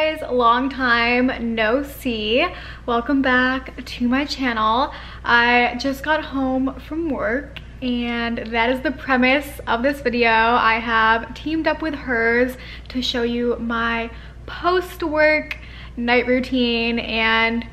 guys, long time no see. Welcome back to my channel. I just got home from work and that is the premise of this video. I have teamed up with hers to show you my post-work night routine, and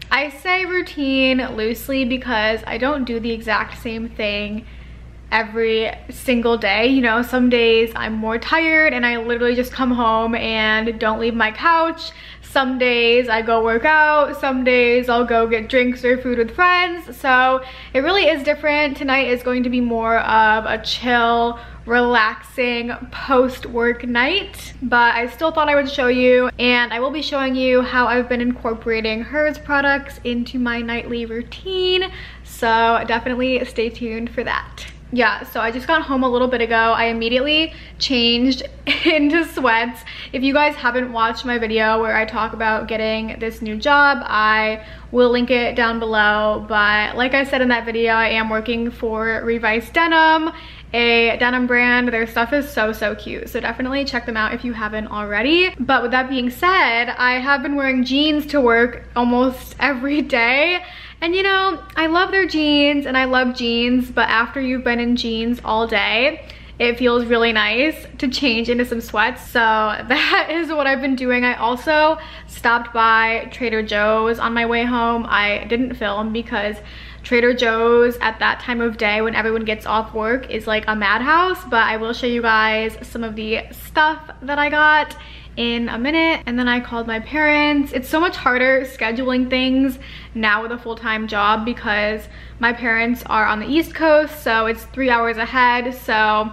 I say routine loosely because I don't do the exact same thing every single day. You know, some days I'm more tired and I literally just come home and don't leave my couch. Some days I go work out, some days I'll go get drinks or food with friends. So it really is different. Tonight is going to be more of a chill, relaxing post-work night, but I still thought I would show you, and I will be showing you how I've been incorporating hers products into my nightly routine. So definitely stay tuned for that. Yeah, so I just got home a little bit ago. I immediately changed into sweats. If you guys haven't watched my video where I talk about getting this new job, I will link it down below. But like I said in that video, I am working for Revice Denim, a denim brand. Their stuff is so cute, so definitely check them out if you haven't already. But with that being said, I have been wearing jeans to work almost every day. And you know, I love their jeans and I love jeans, but after you've been in jeans all day, it feels really nice to change into some sweats. So that is what I've been doing. I also stopped by Trader Joe's on my way home. I didn't film because Trader Joe's at that time of day when everyone gets off work is like a madhouse, but I will show you guys some of the stuff that I got in a minute. And then I called my parents. It's so much harder scheduling things now with a full-time job because my parents are on the East Coast, so it's 3 hours ahead. So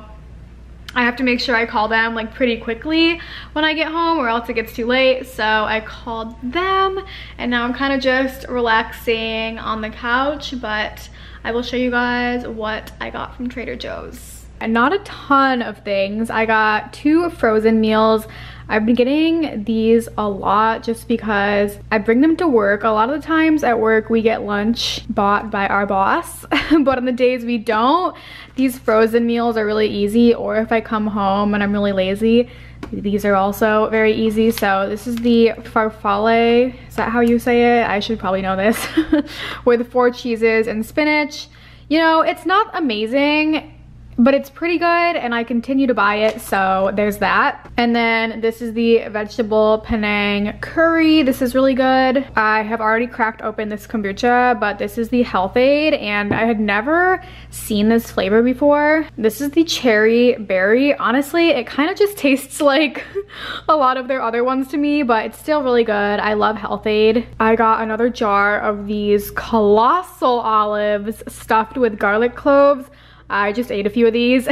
I have to make sure I call them like pretty quickly when I get home or else it gets too late. So I called them and now I'm kind of just relaxing on the couch, but I will show you guys what I got from Trader Joe's. And not a ton of things. I got 2 frozen meals. I've been getting these a lot just because I bring them to work. A lot of the times at work we get lunch bought by our boss, but on the days we don't, these frozen meals are really easy. Or if I come home and I'm really lazy, these are also very easy. So this is the farfalle, is that how you say it? I should probably know this. With 4 cheeses and spinach. You know, it's not amazing, but it's pretty good and I continue to buy it, so there's that. And then this is the vegetable Penang curry. This is really good. I have already cracked open this kombucha, but this is the Health Aid and I had never seen this flavor before. This is the cherry berry. Honestly, it kind of just tastes like a lot of their other ones to me, but it's still really good. I love Health Aid. I got another jar of these colossal olives stuffed with garlic cloves. I just ate a few of these,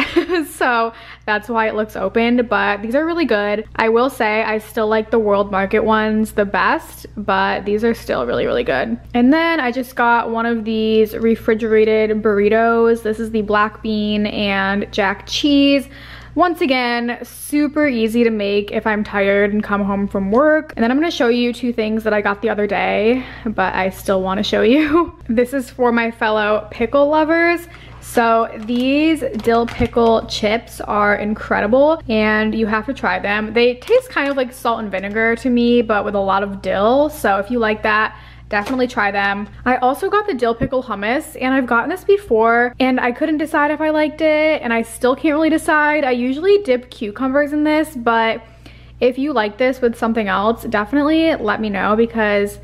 so that's why it looks opened, but these are really good. I will say I still like the World Market ones the best, but these are still really good. And then I just got one of these refrigerated burritos. This is the black bean and jack cheese. Once again, super easy to make if I'm tired and come home from work. And then I'm gonna show you 2 things that I got the other day, but I still wanna show you. This is for my fellow pickle lovers. So these dill pickle chips are incredible and you have to try them. They taste kind of like salt and vinegar to me, but with a lot of dill. So if you like that, definitely try them. I also got the dill pickle hummus and I've gotten this before and I couldn't decide if I liked it and I still can't really decide. I usually dip cucumbers in this, but if you like this with something else, definitely let me know because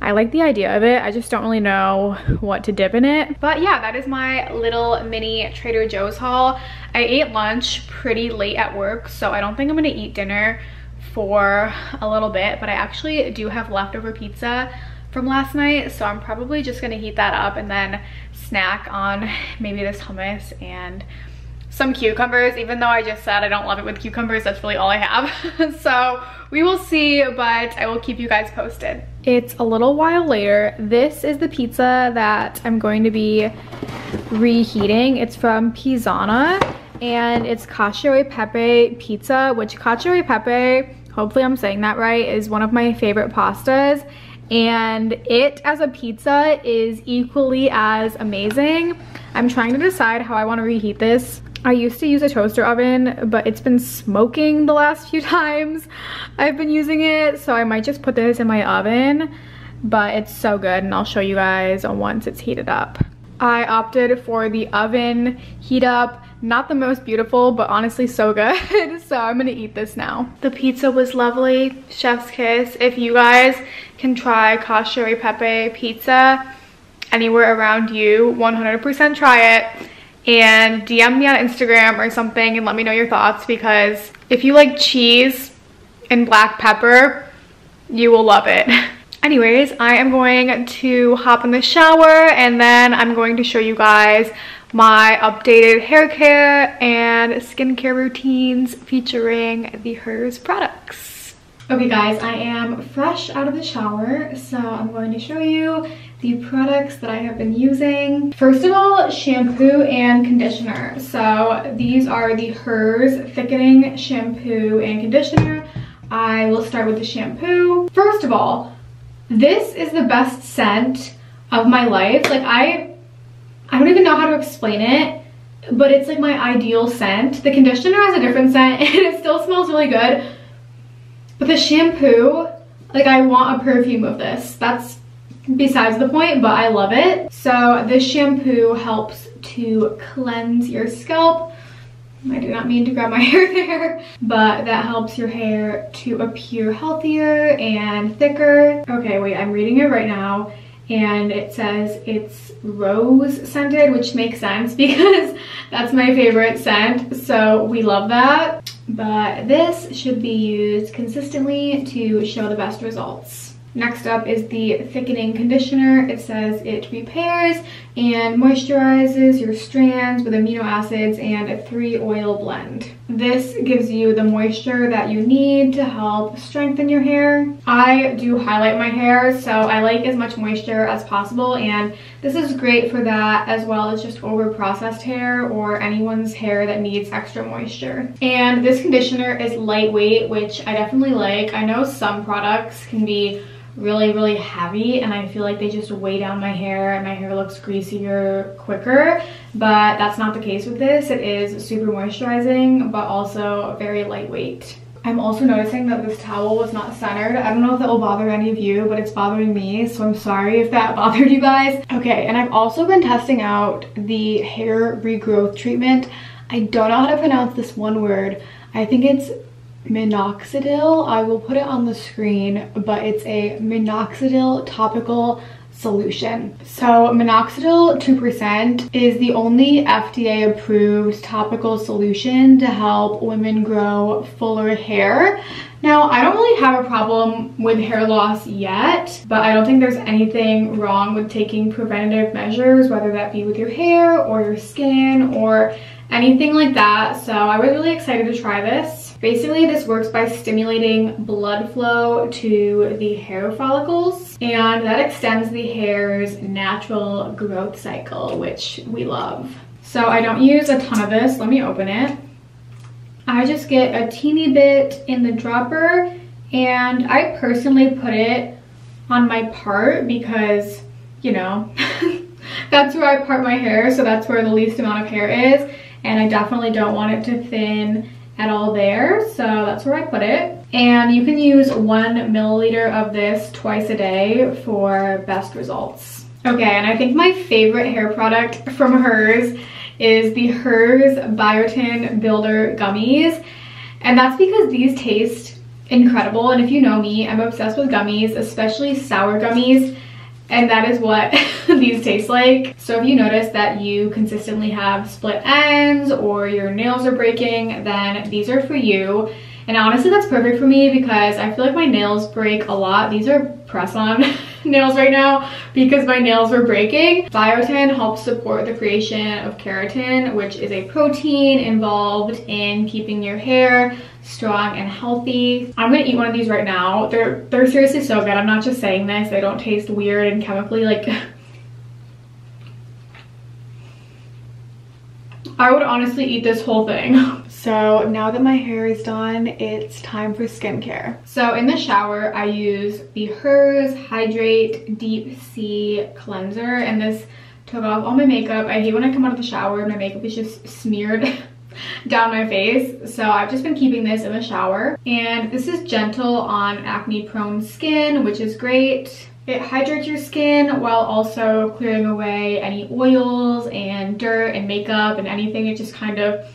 I like the idea of it. I just don't really know what to dip in it. But yeah, that is my little mini Trader Joe's haul. I ate lunch pretty late at work, so I don't think I'm gonna eat dinner for a little bit, but I actually do have leftover pizza from last night, so I'm probably just gonna heat that up and then snack on maybe this hummus and some cucumbers. Even though I just said I don't love it with cucumbers, that's really all I have. So we will see, but I will keep you guys posted. It's a little while later. This is the pizza that I'm going to be reheating. It's from Pizzana and it's cacio e pepe pizza, which cacio e pepe, hopefully I'm saying that right, is one of my favorite pastas. And it as a pizza is equally as amazing. I'm trying to decide how I want to reheat this. I used to use a toaster oven, but it's been smoking the last few times I've been using it, so I might just put this in my oven, but it's so good and I'll show you guys once it's heated up. I opted for the oven heat up. Not the most beautiful, but honestly so good. So I'm gonna eat this now. The pizza was lovely, chef's kiss. If you guys can try cacio e pepe pizza anywhere around you, 100% try it. And DM me on Instagram or something and let me know your thoughts, because if you like cheese and black pepper, you will love it. Anyways, I am going to hop in the shower and then I'm going to show you guys my updated hair care and skincare routines featuring the Hers products. Okay guys, I am fresh out of the shower, so I'm going to show you the products that I have been using. First of all, shampoo and conditioner. So these are the Hers Thickening Shampoo and Conditioner. I will start with the shampoo. First of all, this is the best scent of my life. Like I don't even know how to explain it, but it's like my ideal scent. The conditioner has a different scent and it still smells really good. But the shampoo, like I want a perfume of this. That's besides the point, but I love it. So this shampoo helps to cleanse your scalp. I did not mean to grab my hair there, but that helps your hair to appear healthier and thicker. Okay, wait, I'm reading it right now and it says it's rose scented, which makes sense because that's my favorite scent, so we love that. But this should be used consistently to show the best results. Next up is the thickening conditioner. It says it repairs and moisturizes your strands with amino acids and a 3-oil blend. This gives you the moisture that you need to help strengthen your hair. I do highlight my hair, so I like as much moisture as possible, and this is great for that as well as just over processed hair or anyone's hair that needs extra moisture. And this conditioner is lightweight, which I definitely like. I know some products can be really heavy and I feel like they just weigh down my hair and my hair looks greasier quicker, but that's not the case with this. It is super moisturizing but also very lightweight. I'm also noticing that this towel was not centered. I don't know if that will bother any of you, but it's bothering me, so I'm sorry if that bothered you guys. Okay, and I've also been testing out the hair regrowth treatment. I don't know how to pronounce this one word. I think it's minoxidil. I will put it on the screen, but it's a minoxidil topical solution. So minoxidil 2% is the only FDA approved topical solution to help women grow fuller hair. Now, I don't really have a problem with hair loss yet, but I don't think there's anything wrong with taking preventative measures, whether that be with your hair or your skin or anything like that. So I was really excited to try this. Basically, this works by stimulating blood flow to the hair follicles, and that extends the hair's natural growth cycle, which we love. So I don't use a ton of this. Let me open it. I just get a teeny bit in the dropper, and I personally put it on my part because, you know, that's where I part my hair, so that's where the least amount of hair is, and I definitely don't want it to thin at all there, so that's where I put it. And you can use 1 milliliter of this twice a day for best results. Okay, and I think my favorite hair product from Hers is the Hers Biotin Builder Gummies, and that's because these taste incredible. And if you know me, I'm obsessed with gummies, especially sour gummies, and that is what these taste like. So if you notice that you consistently have split ends or your nails are breaking, then these are for you. And honestly, that's perfect for me because I feel like my nails break a lot. These are press-on nails right now because my nails were breaking. Biotin helps support the creation of keratin, which is a protein involved in keeping your hair strong and healthy. I'm gonna eat one of these right now. They're seriously so good. I'm not just saying this. They don't taste weird and chemically like I would honestly eat this whole thing. So now that my hair is done, it's time for skincare. So in the shower, I use the Hers Hydrate Deep Sea Cleanser, and this took off all my makeup. I hate when I come out of the shower and my makeup is just smeared down my face. So I've just been keeping this in the shower. And this is gentle on acne prone skin, which is great. It hydrates your skin while also clearing away any oils and dirt and makeup and anything. It just kind of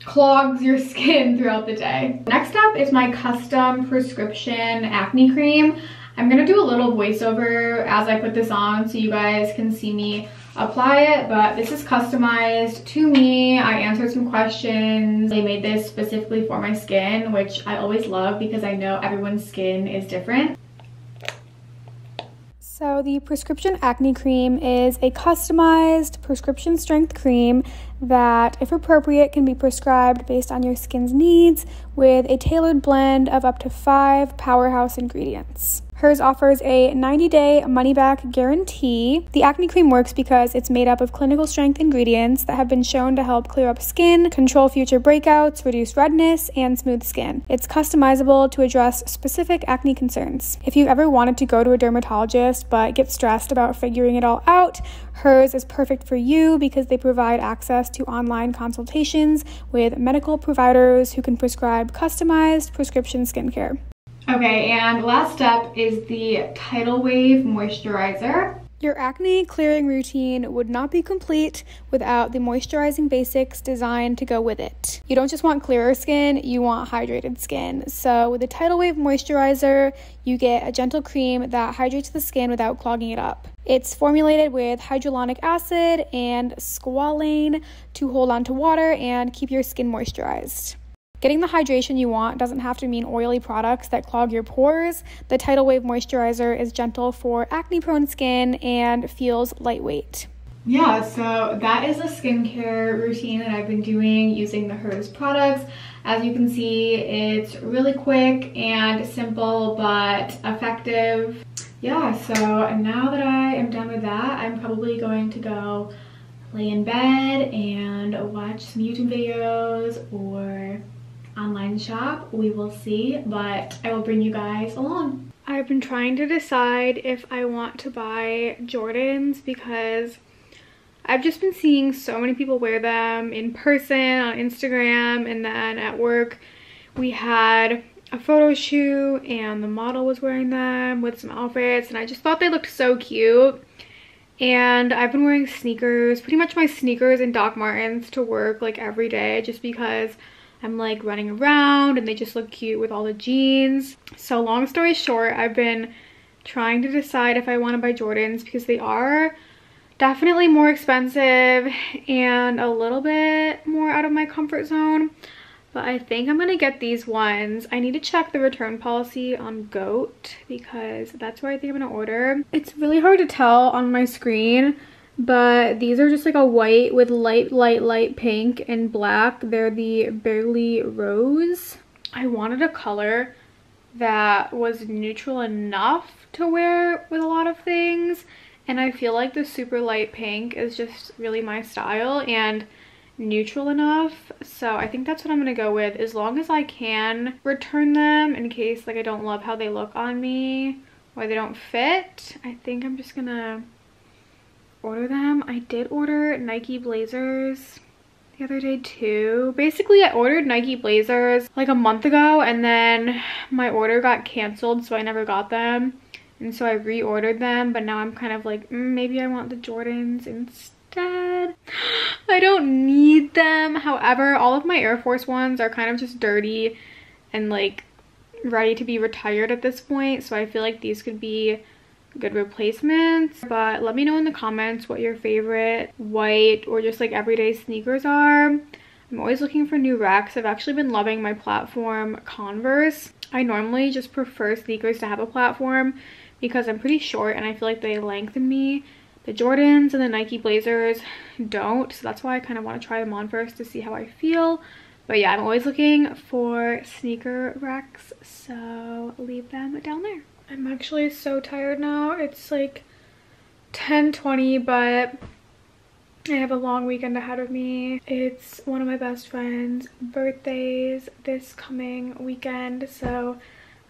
clogs your skin throughout the day. Next up is my custom prescription acne cream. I'm gonna do a little voiceover as I put this on so you guys can see me apply it, but this is customized to me. I answered some questions. They made this specifically for my skin, which I always love because I know everyone's skin is different. So the prescription acne cream is a customized prescription strength cream that, if appropriate, can be prescribed based on your skin's needs with a tailored blend of up to 5 powerhouse ingredients. Hers offers a 90-day money-back guarantee. The acne cream works because it's made up of clinical strength ingredients that have been shown to help clear up skin, control future breakouts, reduce redness, and smooth skin. It's customizable to address specific acne concerns. If you've ever wanted to go to a dermatologist but get stressed about figuring it all out, hers is perfect for you because they provide access to online consultations with medical providers who can prescribe customized prescription skincare. Okay, and last step is the Tidal Wave Moisturizer. Your acne clearing routine would not be complete without the moisturizing basics designed to go with it. You don't just want clearer skin, you want hydrated skin. So with the Tidal Wave Moisturizer, you get a gentle cream that hydrates the skin without clogging it up. It's formulated with hyaluronic acid and squalane to hold on to water and keep your skin moisturized. Getting the hydration you want doesn't have to mean oily products that clog your pores. The Tidal Wave Moisturizer is gentle for acne-prone skin and feels lightweight. Yeah, so that is a skincare routine that I've been doing using the Hers products. As you can see, it's really quick and simple but effective. Yeah, so now that I am done with that, I'm probably going to go lay in bed and watch some YouTube videos or online shop. We will see, but I will bring you guys along. I've been trying to decide if I want to buy Jordans because I've just been seeing so many people wear them in person on Instagram, and then at work we had a photo shoot and the model was wearing them with some outfits, and I just thought they looked so cute. And I've been wearing sneakers, pretty much my sneakers and Doc Martens to work like every day just because I'm like running around and they just look cute with all the jeans. So long story short, I've been trying to decide if I want to buy Jordans because they are definitely more expensive and a little bit more out of my comfort zone. But I think I'm gonna get these ones. I need to check the return policy on Goat because that's where I think I'm gonna order. It's really hard to tell on my screen, but these are just like a white with light pink and black. They're the Barely Rose. I wanted a color that was neutral enough to wear with a lot of things, and I feel like the super light pink is just really my style and neutral enough. So I think that's what I'm gonna go with, as long as I can return them in case like I don't love how they look on me or they don't fit. I think I'm just gonna order them. I did order Nike blazers the other day too. Basically, I ordered Nike blazers like a month ago and then my order got canceled, so I never got them, and so I reordered them. But now I'm kind of like, maybe I want the Jordans instead. I don't need them. However, all of my Air Force Ones are kind of just dirty and like ready to be retired at this point, so I feel like these could be good replacements. But let me know in the comments what your favorite white or just like everyday sneakers are. I'm always looking for new racks. I've actually been loving my platform Converse. I normally just prefer sneakers to have a platform because I'm pretty short and I feel like they lengthen me. The Jordans and the Nike blazers don't, so that's why I kind of want to try them on first to see how I feel. But yeah, I'm always looking for sneaker racks, so leave them down there. I'm actually so tired now. It's like 10:20, but I have a long weekend ahead of me. It's one of my best friend's birthdays this coming weekend, so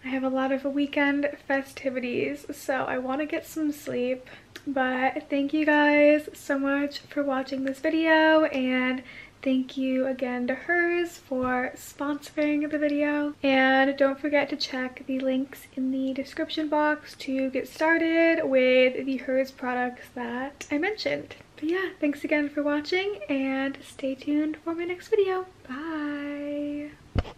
I have a lot of weekend festivities, so I want to get some sleep. But thank you guys so much for watching this video, and Thank you again to hers for sponsoring the video. And don't forget to check the links in the description box to get started with the hers products that I mentioned. But yeah, thanks again for watching and stay tuned for my next video. Bye!